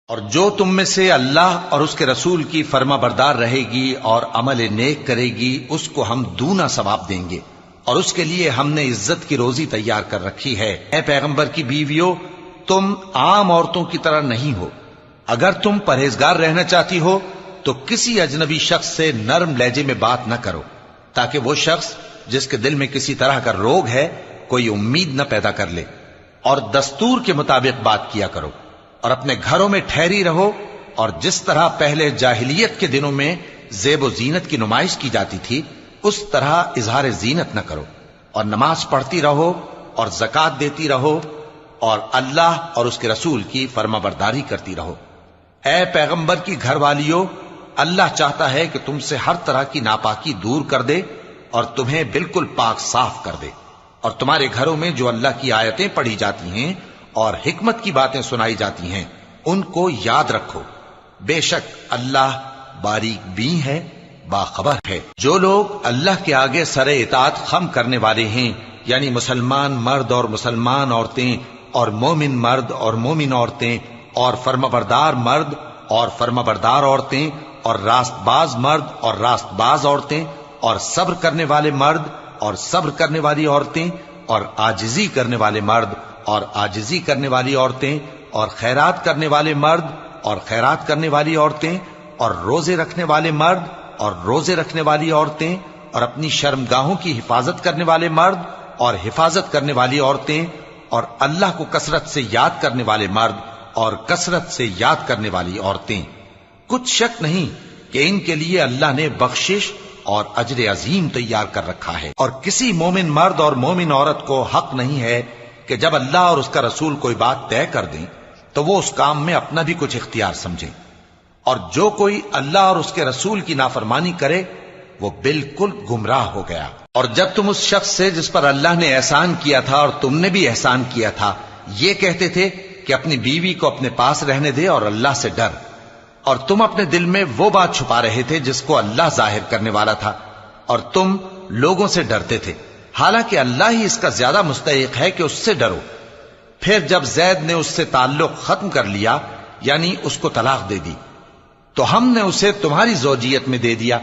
اور جو تم میں سے اللہ اور اس کے رسول کی فرما بردار رہے گی اور عمل نیک کرے گی اس کو ہم دونا ثواب دیں گے، اور اس کے لیے ہم نے عزت کی روزی تیار کر رکھی ہے۔ اے پیغمبر کی بیویوں، تم عام عورتوں کی طرح نہیں ہو۔ اگر تم پرہیزگار رہنا چاہتی ہو تو کسی اجنبی شخص سے نرم لہجے میں بات نہ کرو، تاکہ وہ شخص جس کے دل میں کسی طرح کا روگ ہے کوئی امید نہ پیدا کر لے، اور دستور کے مطابق بات کیا کرو، اور اپنے گھروں میں ٹھہری رہو، اور جس طرح پہلے جاہلیت کے دنوں میں زیب و زینت کی نمائش کی جاتی تھی اس طرح اظہار زینت نہ کرو، اور نماز پڑھتی رہو اور زکوٰۃ دیتی رہو، اور اللہ اور اس کے رسول کی فرما برداری کرتی رہو۔ اے پیغمبر کی گھر والیوں، اللہ چاہتا ہے کہ تم سے ہر طرح کی ناپاکی دور کر دے اور تمہیں بالکل پاک صاف کر دے، اور تمہارے گھروں میں جو اللہ کی آیتیں پڑھی جاتی ہیں اور حکمت کی باتیں سنائی جاتی ہیں ان کو یاد رکھو، بے شک اللہ باریک بین ہے، باخبر ہے۔ جو لوگ اللہ کے آگے سر اطاعت خم کرنے والے ہیں، یعنی مسلمان مرد اور مسلمان عورتیں اور مومن مرد اور مومن عورتیں اور فرمانبردار مرد اور فرمانبردار عورتیں اور راست باز مرد اور راست باز عورتیں اور صبر کرنے والے مرد اور صبر کرنے والی عورتیں اور عاجزی کرنے والے مرد اور عاجزی کرنے والی عورتیں اور خیرات کرنے والے مرد اور خیرات کرنے والی عورتیں اور روزے رکھنے والے مرد اور روزے رکھنے والی عورتیں اور اپنی شرمگاہوں کی حفاظت کرنے والے مرد اور حفاظت کرنے والی عورتیں اور اللہ کو کثرت سے یاد کرنے والے مرد اور کثرت سے یاد کرنے والی عورتیں۔ کچھ شک نہیں کہ ان کے لیے اللہ نے بخشش اور اجر عظیم تیار کر رکھا ہے، اور کسی مومن مرد اور مومن عورت کو حق نہیں ہے کہ جب اللہ اور اس کا رسول کوئی بات طے کر دیں تو وہ اس کام میں اپنا بھی کچھ اختیار سمجھیں، اور جو کوئی اللہ اور اس کے رسول کی نافرمانی کرے وہ بالکل گمراہ ہو گیا۔ اور جب تم اس شخص سے جس پر اللہ نے احسان کیا تھا اور تم نے بھی احسان کیا تھا یہ کہتے تھے کہ اپنی بیوی کو اپنے پاس رہنے دے اور اللہ سے ڈر، اور تم اپنے دل میں وہ بات چھپا رہے تھے جس کو اللہ ظاہر کرنے والا تھا، اور تم لوگوں سے ڈرتے تھے، حالانکہ اللہ ہی اس کا زیادہ مستحق ہے کہ اس سے ڈرو۔ پھر جب زید نے اس سے تعلق ختم کر لیا، یعنی اس کو طلاق دے دی، تو ہم نے اسے تمہاری زوجیت میں دے دیا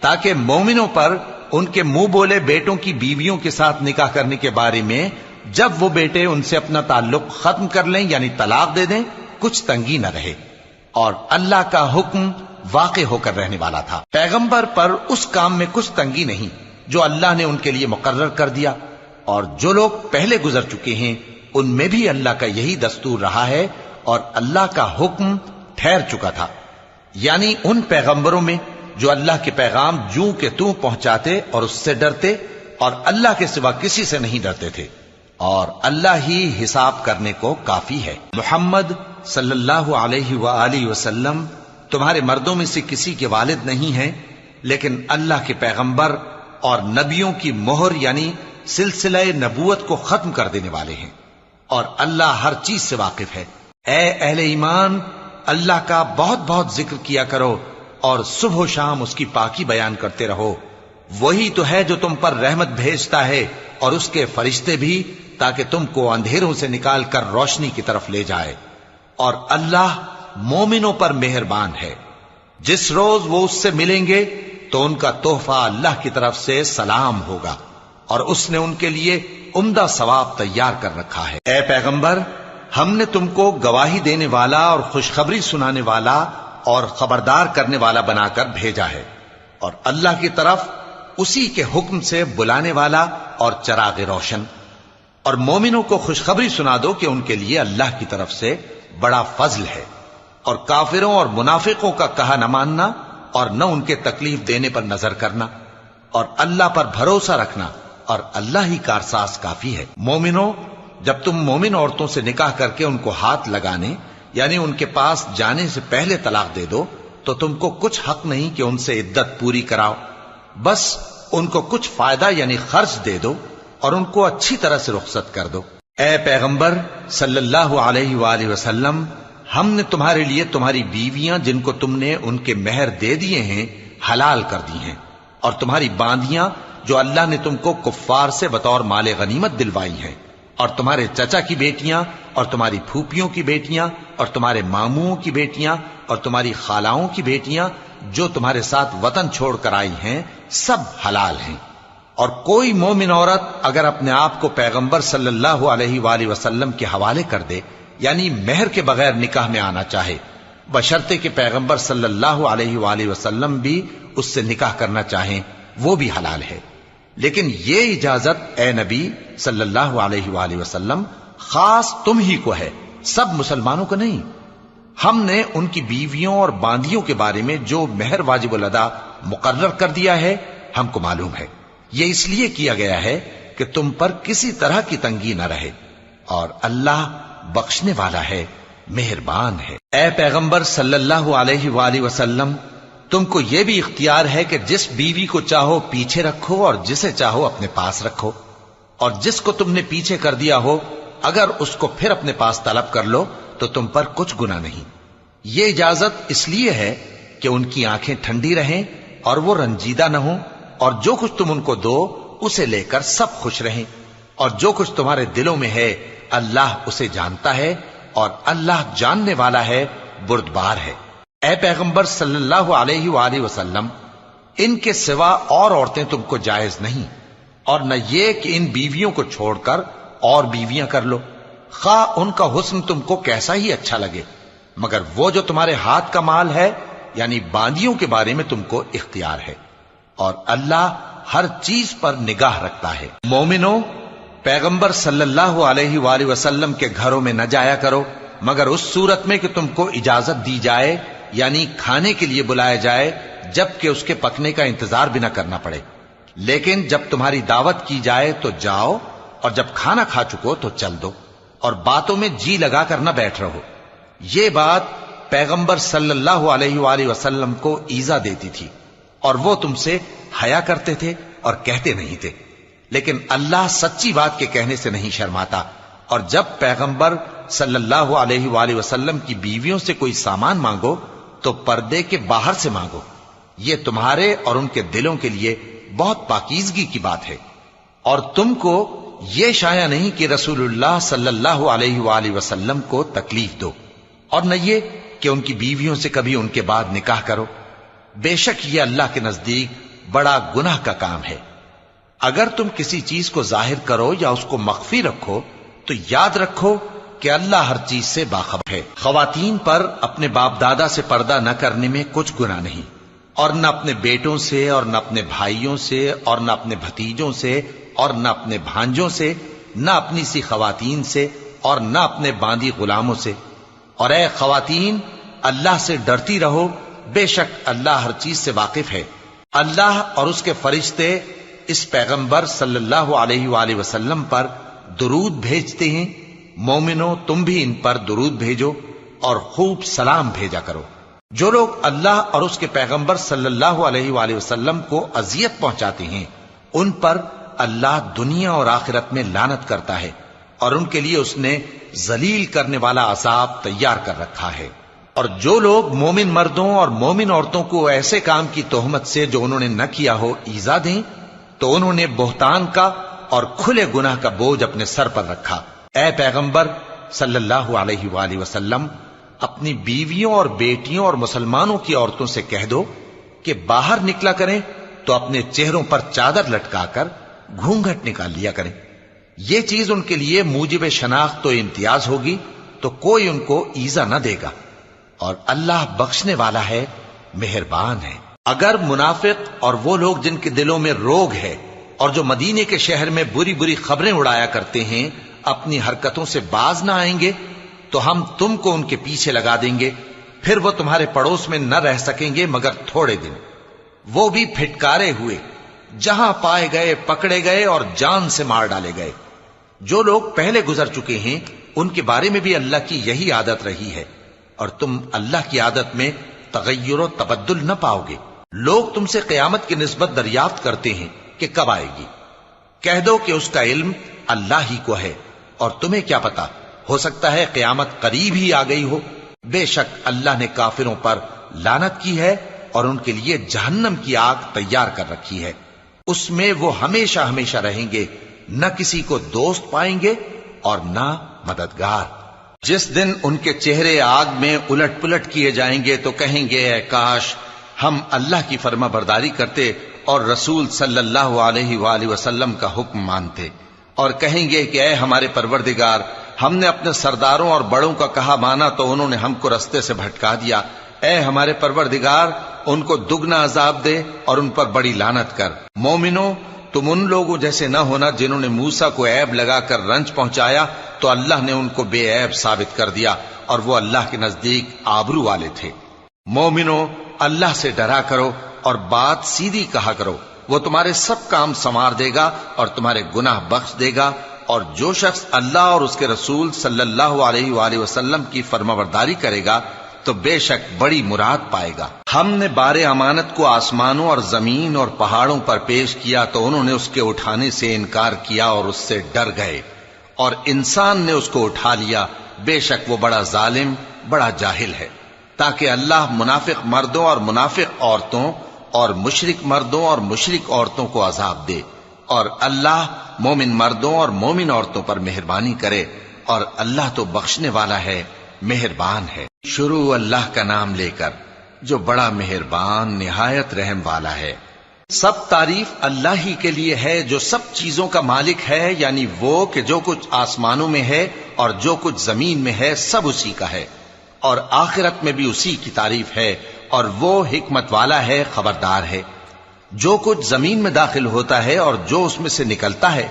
تاکہ مومنوں پر ان کے منہ بولے بیٹوں کی بیویوں کے ساتھ نکاح کرنے کے بارے میں جب وہ بیٹے ان سے اپنا تعلق ختم کر لیں یعنی طلاق دے دیں کچھ تنگی نہ رہے، اور اللہ کا حکم واقع ہو کر رہنے والا تھا۔ پیغمبر پر اس کام میں کچھ تنگی نہیں جو اللہ نے ان کے لیے مقرر کر دیا، اور جو لوگ پہلے گزر چکے ہیں ان میں بھی اللہ کا یہی دستور رہا ہے، اور اللہ کا حکم ٹھہر چکا تھا، یعنی ان پیغمبروں میں جو اللہ کے پیغام جوں کہ توں پہنچاتے اور اس سے ڈرتے اور اللہ کے سوا کسی سے نہیں ڈرتے تھے، اور اللہ ہی حساب کرنے کو کافی ہے۔ محمد صلی اللہ علیہ وآلہ وسلم تمہارے مردوں میں سے کسی کے والد نہیں ہیں، لیکن اللہ کے پیغمبر اور نبیوں کی مہر یعنی سلسلہ نبوت کو ختم کر دینے والے ہیں، اور اللہ ہر چیز سے واقف ہے۔ اے اہل ایمان، اللہ کا بہت بہت ذکر کیا کرو اور صبح و شام اس کی پاکی بیان کرتے رہو، وہی تو ہے جو تم پر رحمت بھیجتا ہے اور اس کے فرشتے بھی، تاکہ تم کو اندھیروں سے نکال کر روشنی کی طرف لے جائے، اور اللہ مومنوں پر مہربان ہے۔ جس روز وہ اس سے ملیں گے تو ان کا تحفہ اللہ کی طرف سے سلام ہوگا، اور اس نے ان کے لیے عمدہ ثواب تیار کر رکھا ہے۔ اے پیغمبر، ہم نے تم کو گواہی دینے والا اور خوشخبری سنانے والا اور خبردار کرنے والا بنا کر بھیجا ہے، اور اللہ کی طرف اسی کے حکم سے بلانے والا اور چراغ روشن، اور مومنوں کو خوشخبری سنا دو کہ ان کے لیے اللہ کی طرف سے بڑا فضل ہے، اور کافروں اور منافقوں کا کہا نہ ماننا اور نہ ان کے تکلیف دینے پر نظر کرنا، اور اللہ پر بھروسہ رکھنا، اور اللہ ہی کارساز کافی ہے۔ مومنوں، جب تم مومن عورتوں سے نکاح کر کے ان کو ہاتھ لگانے یعنی ان کے پاس جانے سے پہلے طلاق دے دو تو تم کو کچھ حق نہیں کہ ان سے عدت پوری کراؤ، بس ان کو کچھ فائدہ یعنی خرچ دے دو اور ان کو اچھی طرح سے رخصت کر دو۔ اے پیغمبر صلی اللہ علیہ وآلہ وسلم، ہم نے تمہارے لیے تمہاری بیویاں جن کو تم نے ان کے مہر دے دیے ہیں حلال کر دی ہیں، اور تمہاری باندیاں جو اللہ نے تم کو کفار سے بطور مال غنیمت دلوائی ہیں، اور تمہارے چچا کی بیٹیاں اور تمہاری پھوپھیوں کی بیٹیاں اور تمہارے ماموں کی بیٹیاں اور تمہاری خالاؤں کی بیٹیاں جو تمہارے ساتھ وطن چھوڑ کر آئی ہیں سب حلال ہیں۔ اور کوئی مومن عورت اگر اپنے آپ کو پیغمبر صلی اللہ علیہ وآلہ وسلم کے حوالے کر دے، یعنی مہر کے بغیر نکاح میں آنا چاہے، بشرطے کہ پیغمبر صلی اللہ علیہ وآلہ وسلم بھی اس سے نکاح کرنا چاہیں، وہ بھی حلال ہے۔ لیکن یہ اجازت اے نبی صلی اللہ علیہ وآلہ وسلم خاص تم ہی کو ہے، سب مسلمانوں کو نہیں۔ ہم نے ان کی بیویوں اور باندیوں کے بارے میں جو مہر واجب الادا مقرر کر دیا ہے ہم کو معلوم ہے، یہ اس لیے کیا گیا ہے کہ تم پر کسی طرح کی تنگی نہ رہے، اور اللہ بخشنے والا ہے، مہربان ہے۔ اے پیغمبر صلی اللہ علیہ وآلہ وسلم، تم کو یہ بھی اختیار ہے کہ جس بیوی کو چاہو پیچھے رکھو اور جسے چاہو اپنے پاس رکھو، اور جس کو تم نے پیچھے کر دیا ہو اگر اس کو پھر اپنے پاس طلب کر لو تو تم پر کچھ گناہ نہیں۔ یہ اجازت اس لیے ہے کہ ان کی آنکھیں ٹھنڈی رہیں اور وہ رنجیدہ نہ ہوں، اور جو کچھ تم ان کو دو اسے لے کر سب خوش رہیں، اور جو کچھ تمہارے دلوں میں ہے اللہ اسے جانتا ہے، اور اللہ جاننے والا ہے، بردبار ہے۔ اے پیغمبر صلی اللہ علیہ وآلہ وسلم، ان کے سوا اور عورتیں تم کو جائز نہیں، اور نہ یہ کہ ان بیویوں کو چھوڑ کر اور بیویاں کر لو، خواہ ان کا حسن تم کو کیسا ہی اچھا لگے، مگر وہ جو تمہارے ہاتھ کا مال ہے یعنی باندیوں کے بارے میں تم کو اختیار ہے، اور اللہ ہر چیز پر نگاہ رکھتا ہے۔ مومنو، پیغمبر صلی اللہ علیہ وآلہ وسلم کے گھروں میں نہ جایا کرو مگر اس صورت میں کہ تم کو اجازت دی جائے، یعنی کھانے کے لیے بلایا جائے جبکہ اس کے پکنے کا انتظار بھی نہ کرنا پڑے۔ لیکن جب تمہاری دعوت کی جائے تو جاؤ، اور جب کھانا کھا چکو تو چل دو، اور باتوں میں جی لگا کر نہ بیٹھ رہو۔ یہ بات پیغمبر صلی اللہ علیہ وآلہ وسلم کو ایذا دیتی تھی، اور وہ تم سے حیا کرتے تھے اور کہتے نہیں تھے، لیکن اللہ سچی بات کے کہنے سے نہیں شرماتا، اور جب پیغمبر صلی اللہ علیہ وآلہ وسلم کی بیویوں سے کوئی سامان مانگو تو پردے کے باہر سے مانگو، یہ تمہارے اور ان کے دلوں کے لیے بہت پاکیزگی کی بات ہے۔ اور تم کو یہ شایع نہیں کہ رسول اللہ صلی اللہ علیہ وآلہ وسلم کو تکلیف دو، اور نہ یہ کہ ان کی بیویوں سے کبھی ان کے بعد نکاح کرو، بے شک یہ اللہ کے نزدیک بڑا گناہ کا کام ہے۔ اگر تم کسی چیز کو ظاہر کرو یا اس کو مخفی رکھو تو یاد رکھو کہ اللہ ہر چیز سے باخبر ہے۔ خواتین پر اپنے باپ دادا سے پردہ نہ کرنے میں کچھ گناہ نہیں، اور نہ اپنے بیٹوں سے اور نہ اپنے بھائیوں سے اور نہ اپنے بھتیجوں سے اور نہ اپنے بھانجوں سے، نہ اپنی سی خواتین سے اور نہ اپنے باندی غلاموں سے۔ اور اے خواتین، اللہ سے ڈرتی رہو، بے شک اللہ ہر چیز سے واقف ہے۔ اللہ اور اس کے فرشتے اس پیغمبر صلی اللہ علیہ وآلہ وسلم پر درود بھیجتے ہیں، مومنو تم بھی ان پر درود بھیجو اور خوب سلام بھیجا کرو۔ جو لوگ اللہ اور اس کے پیغمبر صلی اللہ علیہ وآلہ وسلم کو اذیت پہنچاتے ہیں ان پر اللہ دنیا اور آخرت میں لعنت کرتا ہے، اور ان کے لیے اس نے ذلیل کرنے والا عذاب تیار کر رکھا ہے۔ اور جو لوگ مومن مردوں اور مومن عورتوں کو ایسے کام کی تہمت سے جو انہوں نے نہ کیا ہو ایذا دیں تو انہوں نے بہتان کا اور کھلے گناہ کا بوجھ اپنے سر پر رکھا۔ اے پیغمبر صلی اللہ علیہ وآلہ وسلم، اپنی بیویوں اور بیٹیوں اور مسلمانوں کی عورتوں سے کہہ دو کہ باہر نکلا کریں تو اپنے چہروں پر چادر لٹکا کر گھونگھٹ نکال لیا کریں، یہ چیز ان کے لیے موجب شناخت و امتیاز ہوگی تو کوئی ان کو ایذا نہ دے گا، اور اللہ بخشنے والا ہے، مہربان ہے۔ اگر منافق اور وہ لوگ جن کے دلوں میں روگ ہے اور جو مدینے کے شہر میں بری بری خبریں اڑایا کرتے ہیں اپنی حرکتوں سے باز نہ آئیں گے تو ہم تم کو ان کے پیچھے لگا دیں گے، پھر وہ تمہارے پڑوس میں نہ رہ سکیں گے مگر تھوڑے دن، وہ بھی پھٹکارے ہوئے، جہاں پائے گئے پکڑے گئے اور جان سے مار ڈالے گئے۔ جو لوگ پہلے گزر چکے ہیں ان کے بارے میں بھی اللہ کی یہی عادت رہی ہے، اور تم اللہ کی عادت میں تغیر و تبدل نہ پاؤ گے۔ لوگ تم سے قیامت کی نسبت دریافت کرتے ہیں کہ کب آئے گی، کہہ دو کہ اس کا علم اللہ ہی کو ہے، اور تمہیں کیا پتا، ہو سکتا ہے قیامت قریب ہی آ گئی ہو۔ بے شک اللہ نے کافروں پر لعنت کی ہے اور ان کے لیے جہنم کی آگ تیار کر رکھی ہے، اس میں وہ ہمیشہ ہمیشہ رہیں گے، نہ کسی کو دوست پائیں گے اور نہ مددگار۔ جس دن ان کے چہرے آگ میں الٹ پلٹ کیے جائیں گے تو کہیں گے اے کاش ہم اللہ کی فرما برداری کرتے اور رسول صلی اللہ علیہ وآلہ وسلم کا حکم مانتے، اور کہیں گے کہ اے ہمارے پروردگار، ہم نے اپنے سرداروں اور بڑوں کا کہا مانا تو انہوں نے ہم کو رستے سے بھٹکا دیا۔ اے ہمارے پروردگار، ان کو دگنا عذاب دے اور ان پر بڑی لعنت کر۔ مومنو، تم ان لوگوں جیسے نہ ہونا جنہوں نے موسیٰ کو عیب لگا کر رنج پہنچایا تو اللہ نے ان کو بے عیب ثابت کر دیا اور وہ اللہ کے نزدیک آبرو والے تھے۔ مومنو، اللہ سے ڈرا کرو اور بات سیدھی کہا کرو، وہ تمہارے سب کام سنوار دے گا اور تمہارے گناہ بخش دے گا، اور جو شخص اللہ اور اس کے رسول صلی اللہ علیہ وآلہ وسلم کی فرمانبرداری کرے گا تو بے شک بڑی مراد پائے گا۔ ہم نے بار امانت کو آسمانوں اور زمین اور پہاڑوں پر پیش کیا تو انہوں نے اس کے اٹھانے سے انکار کیا اور اس سے ڈر گئے، اور انسان نے اس کو اٹھا لیا، بے شک وہ بڑا ظالم، بڑا جاہل ہے، تاکہ اللہ منافق مردوں اور منافق عورتوں اور مشرک مردوں اور مشرک عورتوں کو عذاب دے، اور اللہ مومن مردوں اور مومن عورتوں پر مہربانی کرے، اور اللہ تو بخشنے والا ہے، مہربان ہے۔ شروع اللہ کا نام لے کر جو بڑا مہربان نہایت رحم والا ہے۔ سب تعریف اللہ ہی کے لیے ہے جو سب چیزوں کا مالک ہے، یعنی وہ کہ جو کچھ آسمانوں میں ہے اور جو کچھ زمین میں ہے سب اسی کا ہے، اور آخرت میں بھی اسی کی تعریف ہے، اور وہ حکمت والا ہے، خبردار ہے۔ جو کچھ زمین میں داخل ہوتا ہے اور جو اس میں سے نکلتا ہے،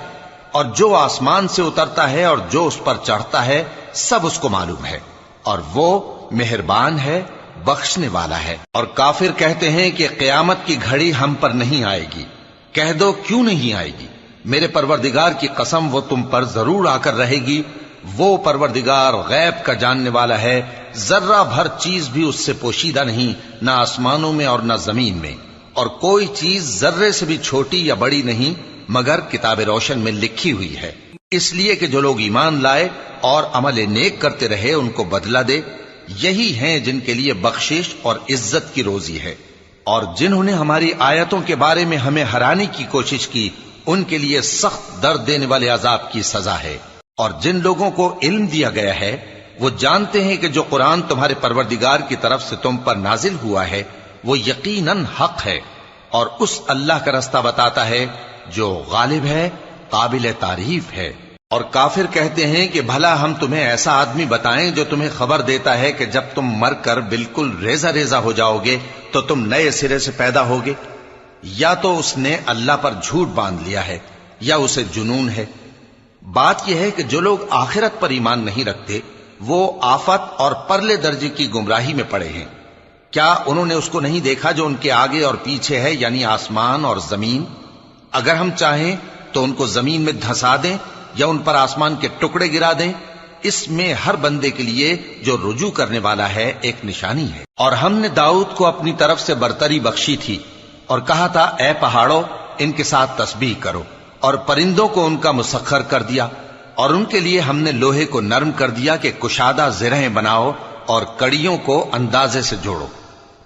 اور جو آسمان سے اترتا ہے اور جو اس پر چڑھتا ہے، سب اس کو معلوم ہے، اور وہ مہربان ہے، بخشنے والا ہے۔ اور کافر کہتے ہیں کہ قیامت کی گھڑی ہم پر نہیں آئے گی۔ کہہ دو کیوں نہیں آئے گی؟ میرے پروردگار کی قسم وہ تم پر ضرور آ کر رہے گی۔ وہ پروردگار غیب کا جاننے والا ہے، ذرہ بھر چیز بھی اس سے پوشیدہ نہیں، نہ آسمانوں میں اور نہ زمین میں، اور کوئی چیز ذرے سے بھی چھوٹی یا بڑی نہیں مگر کتاب روشن میں لکھی ہوئی ہے، اس لیے کہ جو لوگ ایمان لائے اور عمل نیک کرتے رہے ان کو بدلہ دے۔ یہی ہیں جن کے لیے بخشش اور عزت کی روزی ہے، اور جنہوں نے ہماری آیتوں کے بارے میں ہمیں ہرانے کی کوشش کی ان کے لیے سخت درد دینے والے عذاب کی سزا ہے۔ اور جن لوگوں کو علم دیا گیا ہے وہ جانتے ہیں کہ جو قرآن تمہارے پروردگار کی طرف سے تم پر نازل ہوا ہے وہ یقیناً حق ہے، اور اس اللہ کا رستہ بتاتا ہے جو غالب ہے، قابل تعریف ہے۔ اور کافر کہتے ہیں کہ بھلا ہم تمہیں ایسا آدمی بتائیں جو تمہیں خبر دیتا ہے کہ جب تم مر کر بالکل ریزہ ریزہ ہو جاؤ گے تو تم نئے سرے سے پیدا ہوگے؟ یا تو اس نے اللہ پر جھوٹ باندھ لیا ہے یا اسے جنون ہے۔ بات یہ ہے کہ جو لوگ آخرت پر ایمان نہیں رکھتے وہ آفت اور پرلے درجے کی گمراہی میں پڑے ہیں۔ کیا انہوں نے اس کو نہیں دیکھا جو ان کے آگے اور پیچھے ہے، یعنی آسمان اور زمین؟ اگر ہم چاہیں تو ان کو زمین میں دھسا دیں یا ان پر آسمان کے ٹکڑے گرا دیں، اس میں ہر بندے کے لیے جو رجوع کرنے والا ہے ایک نشانی ہے۔ اور ہم نے داؤد کو اپنی طرف سے برتری بخشی تھی اور کہا تھا اے پہاڑوں ان کے ساتھ تسبیح کرو، اور پرندوں کو ان کا مسخر کر دیا، اور ان کے لیے ہم نے لوہے کو نرم کر دیا کہ کشادہ زرہیں بناؤ اور کڑیوں کو اندازے سے جوڑو،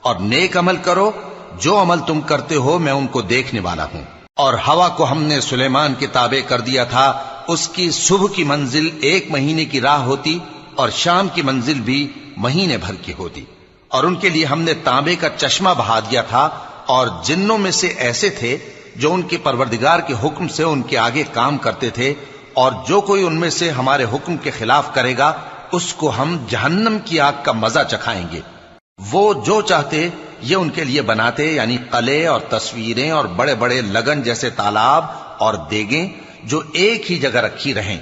اور نیک عمل کرو، جو عمل تم کرتے ہو میں ان کو دیکھنے والا ہوں۔ اور ہوا کو ہم نے سلیمان کے تابع کر دیا تھا، اس کی صبح کی منزل 1 مہینے کی راہ ہوتی اور شام کی منزل بھی مہینے بھر کی ہوتی۔ اور ان کے لیے ہم نے تانبے کا چشمہ بہا دیا تھا، اور جنوں میں سے ایسے تھے جو ان کے پروردگار کے حکم سے ان کے آگے کام کرتے تھے، اور جو کوئی ان میں سے ہمارے حکم کے خلاف کرے گا اس کو ہم جہنم کی آگ کا مزہ چکھائیں گے۔ وہ جو چاہتے یہ ان کے لیے بناتے، یعنی قلعے اور تصویریں اور بڑے بڑے لگن جیسے تالاب اور دیگیں جو ایک ہی جگہ رکھی رہیں۔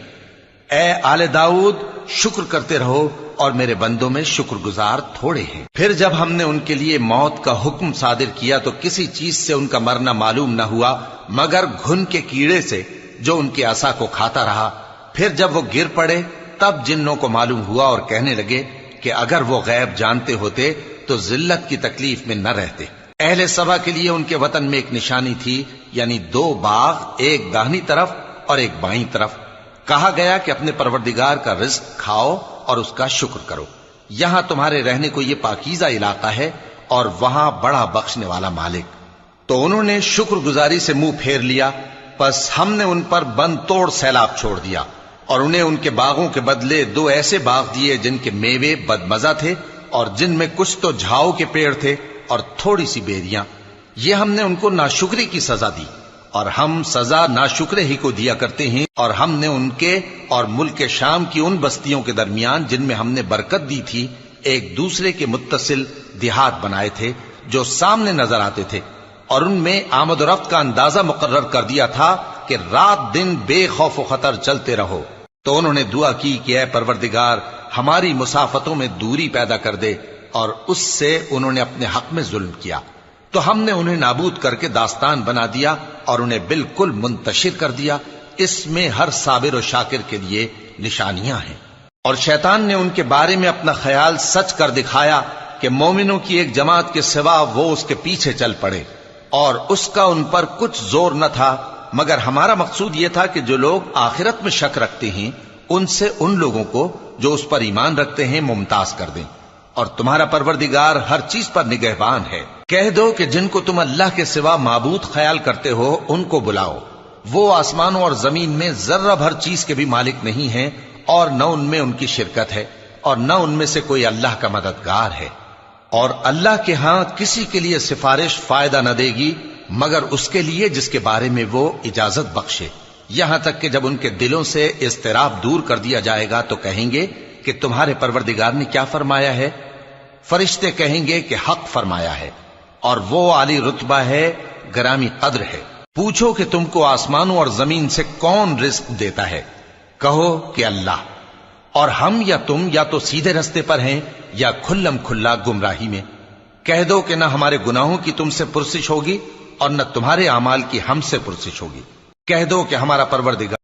اے آل داؤد، شکر کرتے رہو، اور میرے بندوں میں شکر گزار تھوڑے ہیں۔ پھر جب ہم نے ان کے لیے موت کا حکم صادر کیا تو کسی چیز سے ان کا مرنا معلوم نہ ہوا مگر گھن کے کیڑے سے جو ان کے عصا کو کھاتا رہا۔ پھر جب وہ گر پڑے تب جنوں کو معلوم ہوا اور کہنے لگے کہ اگر وہ غیب جانتے ہوتے تو ذلت کی تکلیف میں نہ رہتے۔ اہل سبا کے لیے ان کے وطن میں ایک نشانی تھی، یعنی 2 باغ، ایک داہنی طرف اور ایک بائیں طرف۔ کہا گیا کہ اپنے پروردگار کا رزق کھاؤ اور اس کا شکر کرو، یہاں تمہارے رہنے کو یہ پاکیزہ علاقہ ہے اور وہاں بڑا بخشنے والا مالک۔ تو انہوں نے شکر گزاری سے منہ پھیر لیا، پس ہم نے ان پر بند توڑ سیلاب چھوڑ دیا۔ اور انہیں ان کے باغوں کے بدلے 2 ایسے باغ دیے جن کے میوے بدمزہ تھے اور جن میں کچھ تو جھاؤ کے پیڑ تھے اور تھوڑی سی بیریاں۔ یہ ہم نے ان کو ناشکری کی سزا دی، اور ہم سزا ناشکرے ہی کو دیا کرتے ہیں۔ اور ہم نے ان کے اور ملک شام کی ان بستیوں کے درمیان جن میں ہم نے برکت دی تھی ایک دوسرے کے متصل دیہات بنائے تھے جو سامنے نظر آتے تھے، اور ان میں آمد و رفت کا اندازہ مقرر کر دیا تھا کہ رات دن بے خوف و خطر چلتے رہو۔ تو انہوں نے دعا کی کہ اے پروردگار ہماری مسافتوں میں دوری پیدا کر دے، اور اس سے انہوں نے اپنے حق میں ظلم کیا، تو ہم نے انہیں نابود کر کے داستان بنا دیا اور انہیں بالکل منتشر کر دیا۔ اس میں ہر صابر و شاکر کے لیے نشانیاں ہیں۔ اور شیطان نے ان کے بارے میں اپنا خیال سچ کر دکھایا کہ مومنوں کی ایک جماعت کے سوا وہ اس کے پیچھے چل پڑے، اور اس کا ان پر کچھ زور نہ تھا، مگر ہمارا مقصود یہ تھا کہ جو لوگ آخرت میں شک رکھتے ہیں ان سے ان لوگوں کو جو اس پر ایمان رکھتے ہیں ممتاز کر دیں، اور تمہارا پروردگار ہر چیز پر نگہبان ہے۔ کہہ دو کہ جن کو تم اللہ کے سوا معبود خیال کرتے ہو ان کو بلاؤ، وہ آسمانوں اور زمین میں ذرہ بھر چیز کے بھی مالک نہیں ہیں، اور نہ ان میں ان کی شرکت ہے، اور نہ ان میں سے کوئی اللہ کا مددگار ہے، اور اللہ کے ہاں کسی کے لیے سفارش فائدہ نہ دے گی مگر اس کے لیے جس کے بارے میں وہ اجازت بخشے، یہاں تک کہ جب ان کے دلوں سے اضطراب دور کر دیا جائے گا تو کہیں گے کہ تمہارے پروردگار نے کیا فرمایا ہے؟ فرشتے کہیں گے کہ حق فرمایا ہے، اور وہ عالی رتبہ ہے، گرامی قدر ہے۔ پوچھو کہ تم کو آسمانوں اور زمین سے کون رزق دیتا ہے؟ کہو کہ اللہ، اور ہم یا تم یا تو سیدھے رستے پر ہیں یا کھلم کھلا گمراہی میں۔ کہہ دو کہ نہ ہمارے گناہوں کی تم سے پرسش ہوگی اور نہ تمہارے اعمال کی ہم سے پرسش ہوگی۔ کہہ دو کہ ہمارا پروردگار